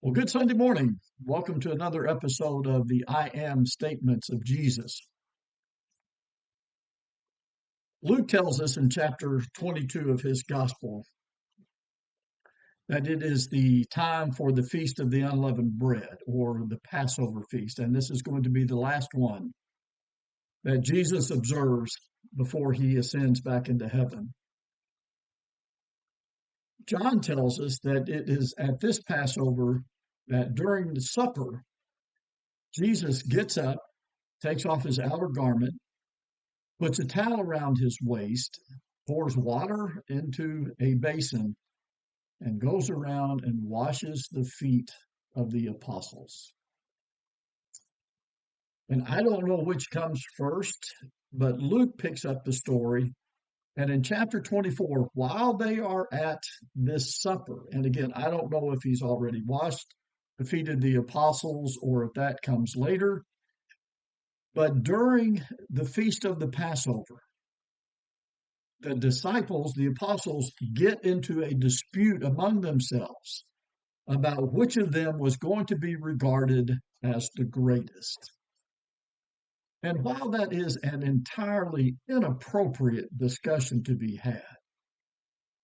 Well, good Sunday morning. Welcome to another episode of the I Am Statements of Jesus. Luke tells us in chapter 22 of his gospel that it is the time for the Feast of the Unleavened Bread, or the Passover feast. And this is going to be the last one that Jesus observes before he ascends back into heaven. John tells us that it is at this Passover that during the supper, Jesus gets up, takes off his outer garment, puts a towel around his waist, pours water into a basin, and goes around and washes the feet of the apostles. And I don't know which comes first, but Luke picks up the story. And in chapter 24, while they are at this supper, and again, I don't know if he's already washed the feet of the apostles or if that comes later, but during the feast of the Passover, the disciples, the apostles, get into a dispute among themselves about which of them was going to be regarded as the greatest. And while that is an entirely inappropriate discussion to be had,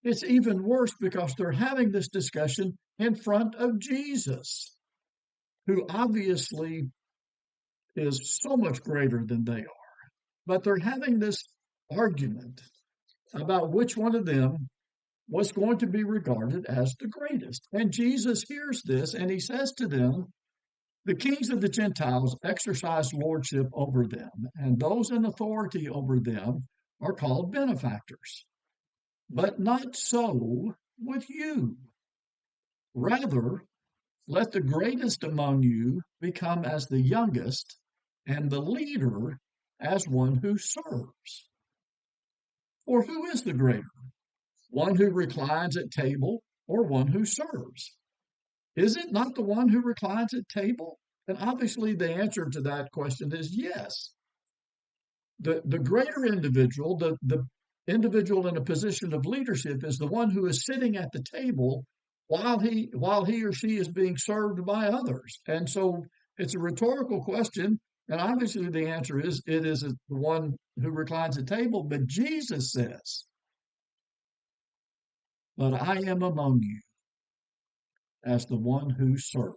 it's even worse because they're having this discussion in front of Jesus, who obviously is so much greater than they are. But they're having this argument about which one of them was going to be regarded as the greatest. And Jesus hears this and he says to them, the kings of the Gentiles exercise lordship over them, and those in authority over them are called benefactors. But not so with you. Rather, let the greatest among you become as the youngest, and the leader as one who serves. For who is the greater? One who reclines at table or one who serves? Is it not the one who reclines at table? And obviously the answer to that question is yes. The greater individual, the individual in a position of leadership is the one who is sitting at the table while he or she is being served by others. And so it's a rhetorical question. And obviously the answer is it is the one who reclines at table. But Jesus says, but I am among you as the one who serves.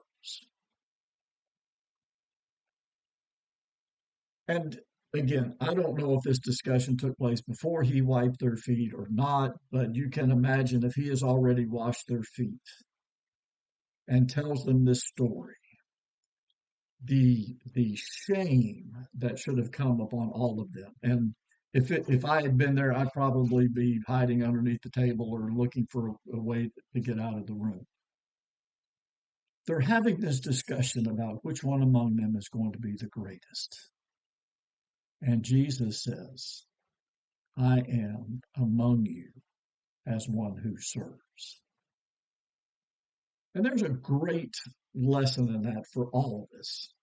And again, I don't know if this discussion took place before he wiped their feet or not, but you can imagine if he has already washed their feet and tells them this story, the shame that should have come upon all of them. And if I had been there, I'd probably be hiding underneath the table or looking for a way to get out of the room. They're having this discussion about which one among them is going to be the greatest. And Jesus says, I am among you as one who serves. And there's a great lesson in that for all of us.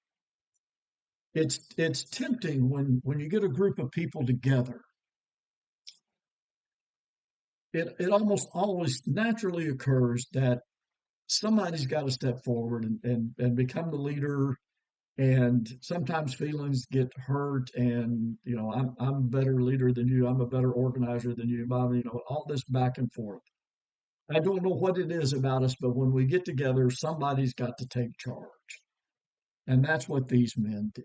It's tempting when you get a group of people together. It almost always naturally occurs that somebody's got to step forward and become the leader. And sometimes feelings get hurt, and I'm a better leader than you. I'm a better organizer than you. All this back and forth. I don't know what it is about us, but when we get together, somebody's got to take charge, and that's what these men did.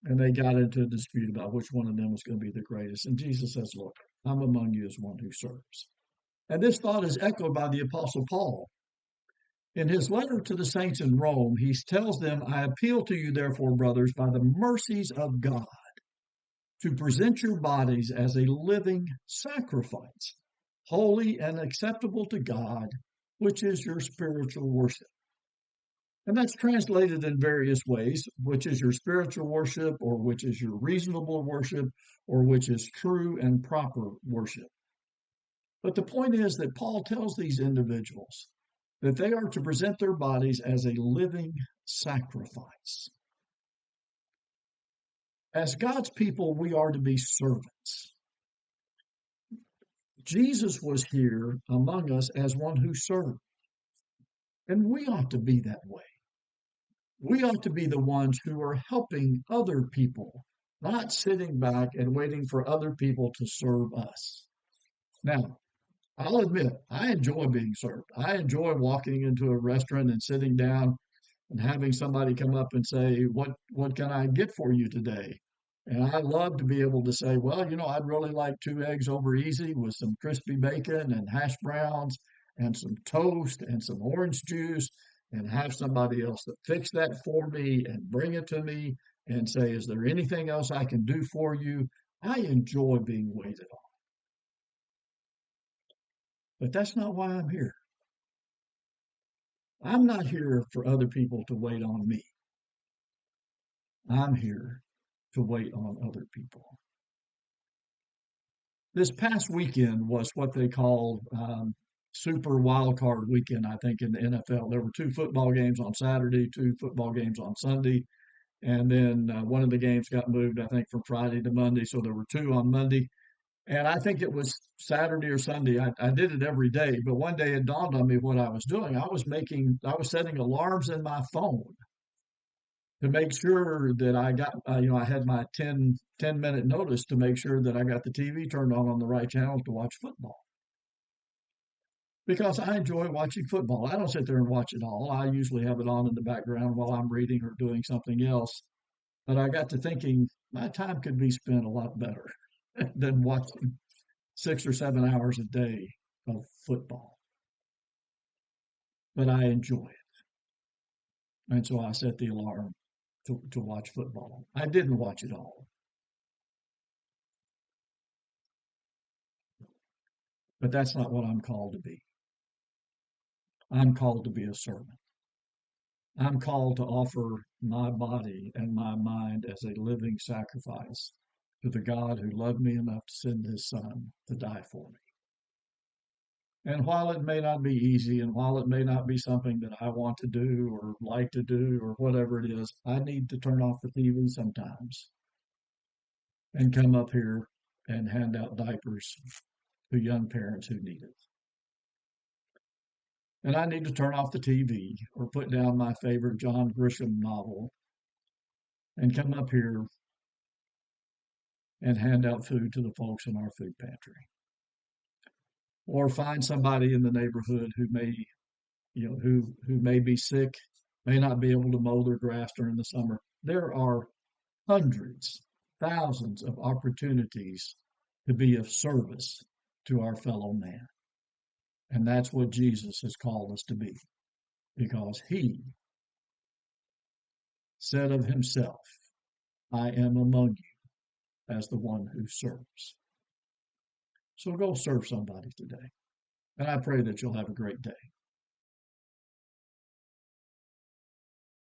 And they got into a dispute about which one of them was going to be the greatest. And Jesus says, "Look, I'm among you as one who serves." And this thought is echoed by the Apostle Paul. In his letter to the saints in Rome, he tells them, I appeal to you, therefore, brothers, by the mercies of God, to present your bodies as a living sacrifice, holy and acceptable to God, which is your spiritual worship. And that's translated in various ways, which is your spiritual worship, or which is your reasonable worship, or which is true and proper worship. But the point is that Paul tells these individuals that they are to present their bodies as a living sacrifice. As God's people, we are to be servants. Jesus was here among us as one who served. And we ought to be that way. We ought to be the ones who are helping other people, not sitting back and waiting for other people to serve us. Now, I'll admit, I enjoy being served. I enjoy walking into a restaurant and sitting down and having somebody come up and say, what can I get for you today? And I love to be able to say, well, I'd really like 2 eggs over easy with some crispy bacon and hash browns and some toast and some orange juice, and have somebody else that fix that for me and bring it to me and say, is there anything else I can do for you? I enjoy being waited on, but that's not why I'm here. I'm not here for other people to wait on me. I'm here to wait on other people. This past weekend was what they call Super Wild Card Weekend, I think, in the NFL. There were 2 football games on Saturday, 2 football games on Sunday, and then one of the games got moved, I think, from Friday to Monday. So there were 2 on Monday. And I think it was Saturday or Sunday. I did it every day, but one day it dawned on me what I was doing. I was setting alarms in my phone to make sure that I got, I had my ten minute notice to make sure that I got the TV turned on the right channel to watch football. Because I enjoy watching football. I don't sit there and watch it all. I usually have it on in the background while I'm reading or doing something else. But I got to thinking my time could be spent a lot better than watching 6 or 7 hours a day of football. But I enjoy it. And so I set the alarm to watch football. I didn't watch it all, but that's not what I'm called to be. I'm called to be a servant. I'm called to offer my body and my mind as a living sacrifice to the God who loved me enough to send his son to die for me. And while it may not be easy, and while it may not be something that I want to do or like to do or whatever it is, I need to turn off the TV sometimes and come up here and hand out diapers to young parents who need it. And I need to turn off the TV or put down my favorite John Grisham novel and come up here and hand out food to the folks in our food pantry. Or find somebody in the neighborhood who may, who may be sick, may not be able to mow their grass during the summer. There are hundreds, thousands of opportunities to be of service to our fellow man. And that's what Jesus has called us to be, because he said of himself, I am among you as the one who serves. So go serve somebody today. And I pray that you'll have a great day.